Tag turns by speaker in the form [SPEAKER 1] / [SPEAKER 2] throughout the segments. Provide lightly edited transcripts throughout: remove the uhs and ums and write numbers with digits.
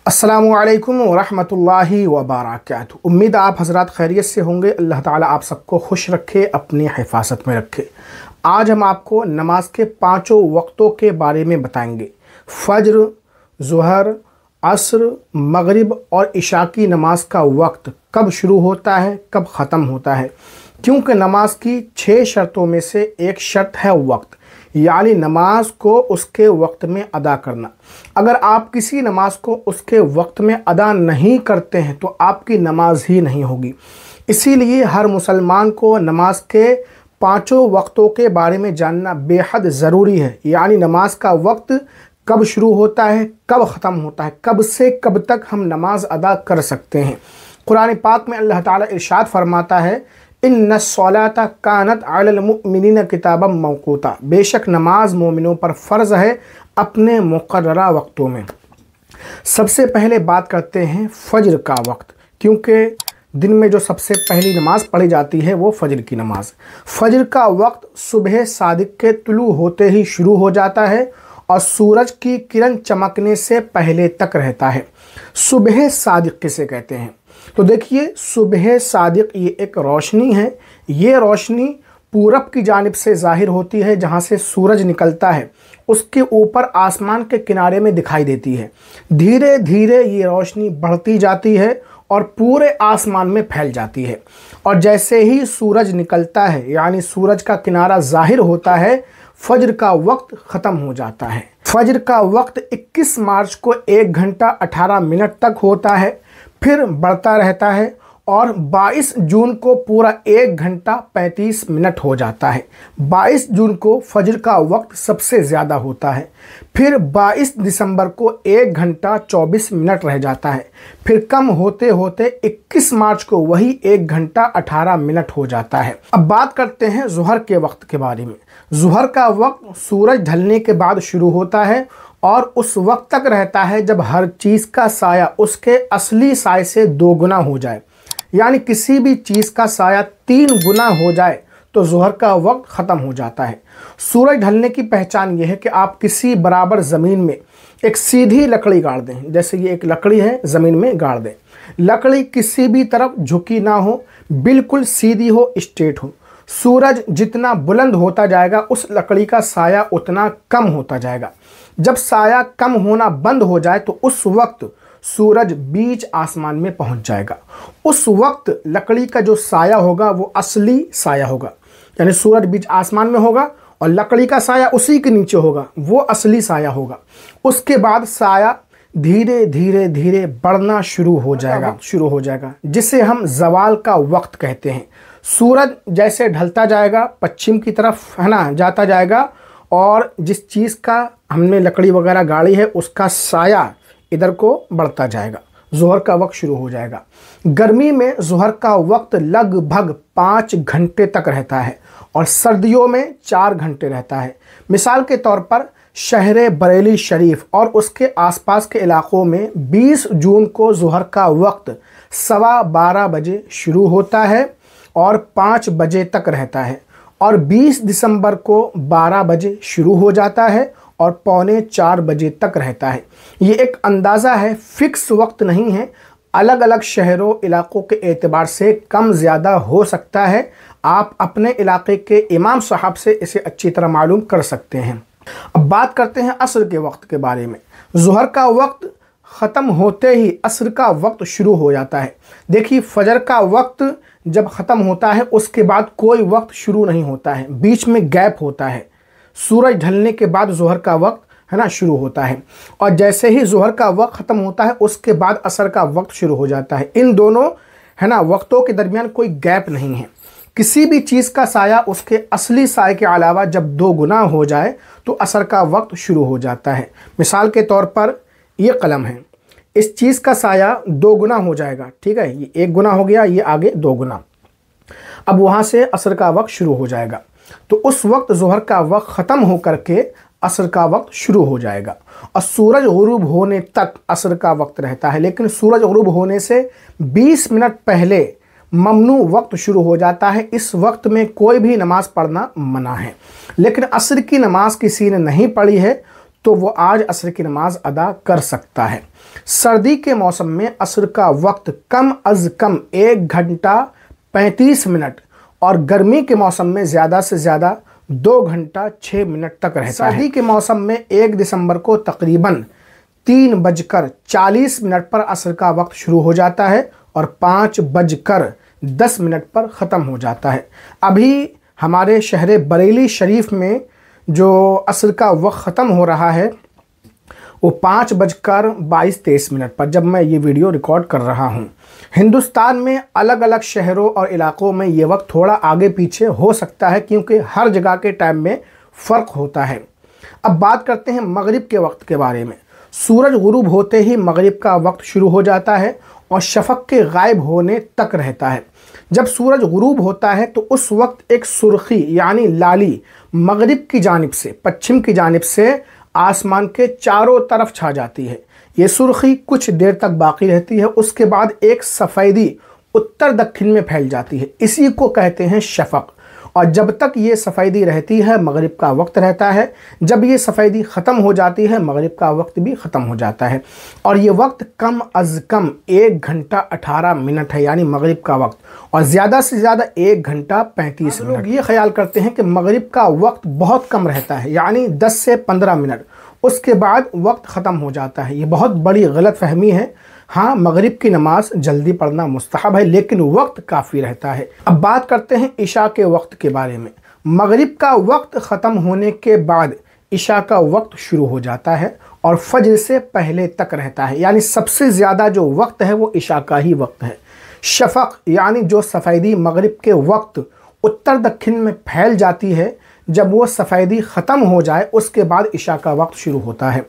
[SPEAKER 1] अस्सलामुअलैकुम वरहमतुल्लाहि वबरकातुहू। उम्मीद आप हज़रात खैरियत से होंगे। अल्लाह ताला आप सबको खुश रखे, अपनी हिफाजत में रखे। आज हम आपको नमाज के पाँचों वक्तों के बारे में बताएंगे। फ़ज्र, ज़ुहर, असर, मगरिब और इशा की नमाज का वक्त कब शुरू होता है, कब ख़त्म होता है। क्योंकि नमाज की 6 शर्तों में से एक शर्त है वक्त, यानी नमाज को उसके वक्त में अदा करना। अगर आप किसी नमाज को उसके वक्त में अदा नहीं करते हैं तो आपकी नमाज ही नहीं होगी। इसीलिए हर मुसलमान को नमाज के पाँचों वक्तों के बारे में जानना बेहद ज़रूरी है। यानी नमाज का वक्त कब शुरू होता है, कब ख़त्म होता है, कब से कब तक हम नमाज अदा कर सकते हैं। कुरान पाक में अल्लाह ताला इरशाद फरमाता है, इन्नस्सलाता कानत अलल मुमिनीन किताबम मौक़ूता। बेशक नमाज मोमिनों पर फ़र्ज़ है अपने मुक़र्ररा वक्तों में। सबसे पहले बात करते हैं फ़ज्र का वक्त, क्योंकि दिन में जो सबसे पहली नमाज पढ़ी जाती है वो फ़ज्र की नमाज। फ़ज्र का वक्त सुबह सादिक के तुलू होते ही शुरू हो जाता है और सूरज की किरण चमकने से पहले तक रहता है। सुबह सादिक किसे कहते हैं? तो देखिए, सुबह सादिक ये एक रोशनी है। ये रोशनी पूरब की जानिब से ज़ाहिर होती है, जहाँ से सूरज निकलता है उसके ऊपर आसमान के किनारे में दिखाई देती है। धीरे धीरे ये रोशनी बढ़ती जाती है और पूरे आसमान में फैल जाती है। और जैसे ही सूरज निकलता है, यानी सूरज का किनारा ज़ाहिर होता है, फ़ज्र का वक्त ख़त्म हो जाता है। फ़ज्र का वक्त 21 मार्च को 1 घंटा 18 मिनट तक होता है, फिर बढ़ता रहता है और 22 जून को पूरा 1 घंटा 35 मिनट हो जाता है। 22 जून को फ़ज्र का वक्त सबसे ज़्यादा होता है। फिर 22 दिसंबर को 1 घंटा 24 मिनट रह जाता है। फिर कम होते होते 21 मार्च को वही 1 घंटा 18 मिनट हो जाता है। अब बात करते हैं ज़ुहर के वक्त के बारे में। ज़ुहर का वक्त सूरज ढलने के बाद शुरू होता है और उस वक्त तक रहता है जब हर चीज़ का साया उसके असली साय से 2 गुना हो जाए। यानी किसी भी चीज़ का साया 3 गुना हो जाए तो ज़ुहर का वक्त ख़त्म हो जाता है। सूरज ढलने की पहचान यह है कि आप किसी बराबर ज़मीन में एक सीधी लकड़ी गाड़ दें। जैसे ये एक लकड़ी है, ज़मीन में गाड़ दें। लकड़ी किसी भी तरफ झुकी ना हो, बिल्कुल सीधी हो, स्ट्रेट हो। सूरज जितना बुलंद होता जाएगा उस लकड़ी का साया उतना कम होता जाएगा। जब साया कम होना बंद हो जाए तो उस वक्त सूरज बीच आसमान में पहुंच जाएगा। उस वक्त लकड़ी का जो साया होगा वो असली साया होगा। यानी सूरज बीच आसमान में होगा और लकड़ी का साया उसी के नीचे होगा, वो असली साया होगा। उसके बाद साया धीरे धीरे धीरे बढ़ना शुरू हो जाएगा, जिसे हम ज़वाल का वक्त कहते हैं। सूरज जैसे ढलता जाएगा, पश्चिम की तरफ है ना जाता जाएगा, और जिस चीज़ का हमने लकड़ी वगैरह गाड़ी है उसका साया इधर को बढ़ता जाएगा। ज़ुहर का वक्त शुरू हो जाएगा। गर्मी में ज़ुहर का वक्त लगभग 5 घंटे तक रहता है और सर्दियों में 4 घंटे रहता है। मिसाल के तौर पर शहर बरेली शरीफ और उसके आसपास के इलाक़ों में 20 जून को ज़ुहर का वक्त 12:15 बजे शुरू होता है और 5 बजे तक रहता है, और 20 दिसंबर को 12 बजे शुरू हो जाता है और 3:45 बजे तक रहता है। ये एक अंदाज़ा है, फ़िक्स वक्त नहीं है। अलग अलग शहरों इलाक़ों के एतबार से कम ज़्यादा हो सकता है। आप अपने इलाके के इमाम साहब से इसे अच्छी तरह मालूम कर सकते हैं। अब बात करते हैं असर के वक्त के बारे में। ज़ुहर का वक्त ख़त्म होते ही असर का वक्त शुरू हो जाता है। देखिए, फ़जर का वक्त जब ख़त्म होता है उसके बाद कोई वक्त शुरू नहीं होता है, बीच में गैप होता है। सूरज ढलने के बाद ज़ुहर का वक्त है ना शुरू होता है, और जैसे ही ज़ुहर का वक्त ख़त्म होता है उसके बाद असर का वक्त शुरू हो जाता है। इन दोनों है ना वक्तों के दरमियान कोई गैप नहीं है। किसी भी चीज़ का साया उसके असली साय के अलावा जब 2 गुना हो जाए तो असर का वक्त शुरू हो जाता है। मिसाल के तौर पर ये कलम है, इस चीज़ का साया 2 गुना हो जाएगा, ठीक है। ये 1 गुना हो गया, ये आगे 2 गुना। अब वहाँ से असर का वक्त शुरू हो जाएगा, तो उस वक्त ज़ुहर का वक्त ख़त्म हो करके असर का वक्त शुरू हो जाएगा और सूरज गुरूब होने तक असर का वक्त रहता है। लेकिन सूरज गुरूब होने से 20 मिनट पहले ममनू वक्त शुरू हो जाता है। इस वक्त में कोई भी नमाज़ पढ़ना मना है। लेकिन असर की नमाज किसी ने नहीं पढ़ी है तो वो आज असर की नमाज अदा कर सकता है। सर्दी के मौसम में असर का वक्त कम अज़ कम 1 घंटा 35 मिनट और गर्मी के मौसम में ज़्यादा से ज़्यादा 2 घंटा 6 मिनट तक रहता है। सर्दी के मौसम में 1 दिसंबर को तकरीबन 3:40 पर असर का वक्त शुरू हो जाता है और 5:10 पर ख़त्म हो जाता है। अभी हमारे शहर बरेली शरीफ में जो असर का वक्त ख़त्म हो रहा है वो 5:22 पर जब मैं ये वीडियो रिकॉर्ड कर रहा हूँ। हिंदुस्तान में अलग अलग शहरों और इलाक़ों में ये वक्त थोड़ा आगे पीछे हो सकता है क्योंकि हर जगह के टाइम में फ़र्क होता है। अब बात करते हैं मगरिब के वक्त के बारे में। सूरज गुरूब होते ही मगरिब का वक्त शुरू हो जाता है और शफ़क़ के गायब होने तक रहता है। जब सूरज गुरूब होता है तो उस वक्त एक सुर्खी यानी लाली मगरिब की जानिब से, पश्चिम की जानिब से आसमान के चारों तरफ छा जाती है। ये सुर्खी कुछ देर तक बाकी रहती है, उसके बाद एक सफ़ेदी उत्तर दक्षिण में फैल जाती है। इसी को कहते हैं शफ़क़। और जब तक ये सफ़ेदी रहती है मगरिब का वक्त रहता है। जब ये सफ़ेदी ख़त्म हो जाती है मगरिब का वक्त भी ख़त्म हो जाता है। और ये वक्त कम अज़ कम 1 घंटा 18 मिनट है यानी मगरिब का वक्त, और ज़्यादा से ज़्यादा 1 घंटा 35 मिनट। लोग ये ख्याल करते हैं कि मगरिब का वक्त बहुत कम रहता है यानी 10 से 15 मिनट, उसके बाद वक्त ख़त्म हो जाता है। ये बहुत बड़ी गलत फहमी है। हाँ, मगरिब की नमाज जल्दी पढ़ना मुस्तहब है लेकिन वक्त काफ़ी रहता है। अब बात करते हैं इशा के वक्त के बारे में। मगरिब का वक्त ख़त्म होने के बाद इशा का वक्त शुरू हो जाता है और फज्र से पहले तक रहता है, यानी सबसे ज़्यादा जो वक्त है वो इशा का ही वक्त है। शफ़क़ यानी जो सफ़ेदी मगरिब के वक्त उत्तर दक्षिण में फैल जाती है, जब वो सफ़ेदी ख़त्म हो जाए उसके बाद इशा का वक्त शुरू होता है।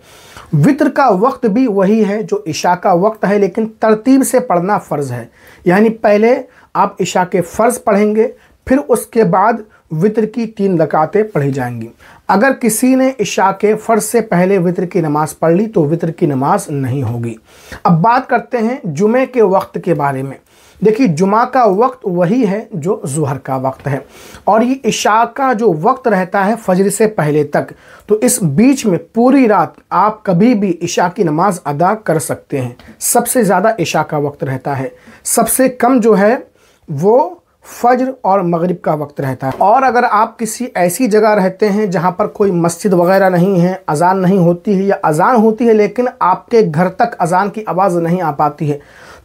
[SPEAKER 1] वित्र का वक्त भी वही है जो इशा का वक्त है, लेकिन तरतीब से पढ़ना फ़र्ज़ है। यानी पहले आप इशा के फ़र्ज़ पढ़ेंगे, फिर उसके बाद वित्र की 3 रकातें पढ़ी जाएंगी। अगर किसी ने इशा के फ़र्ज़ से पहले वित्र की नमाज़ पढ़ ली तो वित्र की नमाज़ नहीं होगी। अब बात करते हैं जुमे के वक्त के बारे में। देखिए, जुमा का वक्त वही है जो ज़ुहर का वक्त है और ये इशा का जो वक्त रहता है फजर से पहले तक, तो इस बीच में पूरी रात आप कभी भी इशा की नमाज़ अदा कर सकते हैं। सबसे ज़्यादा इशा का वक्त रहता है, सबसे कम जो है वो फज्र और मगरिब का वक्त रहता है। और अगर आप किसी ऐसी जगह रहते हैं जहाँ पर कोई मस्जिद वगैरह नहीं है, अज़ान नहीं होती है, या अज़ान होती है लेकिन आपके घर तक अज़ान की आवाज़ नहीं आ पाती है,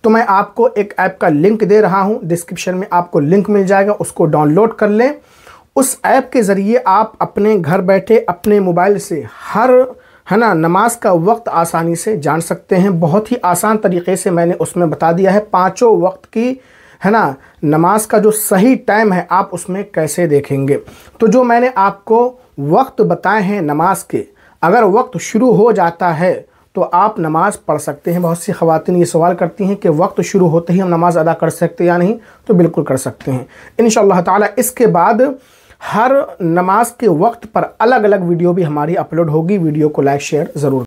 [SPEAKER 1] तो मैं आपको एक ऐप का लिंक दे रहा हूं, डिस्क्रिप्शन में आपको लिंक मिल जाएगा, उसको डाउनलोड कर लें। उस ऐप के ज़रिए आप अपने घर बैठे अपने मोबाइल से नमाज का वक्त आसानी से जान सकते हैं। बहुत ही आसान तरीक़े से मैंने उसमें बता दिया है पाँचों वक्त की नमाज का जो सही टाइम है आप उसमें कैसे देखेंगे। तो जो मैंने आपको वक्त बताए हैं नमाज के, अगर वक्त शुरू हो जाता है तो आप नमाज़ पढ़ सकते हैं। बहुत सी ख़वातीन ये सवाल करती हैं कि वक्त शुरू होते ही हम नमाज़ अदा कर सकते हैं या नहीं, तो बिल्कुल कर सकते हैं इंशाअल्लाह ताला। इसके बाद हर नमाज के वक्त पर अलग अलग वीडियो भी हमारी अपलोड होगी। वीडियो को लाइक शेयर ज़रूर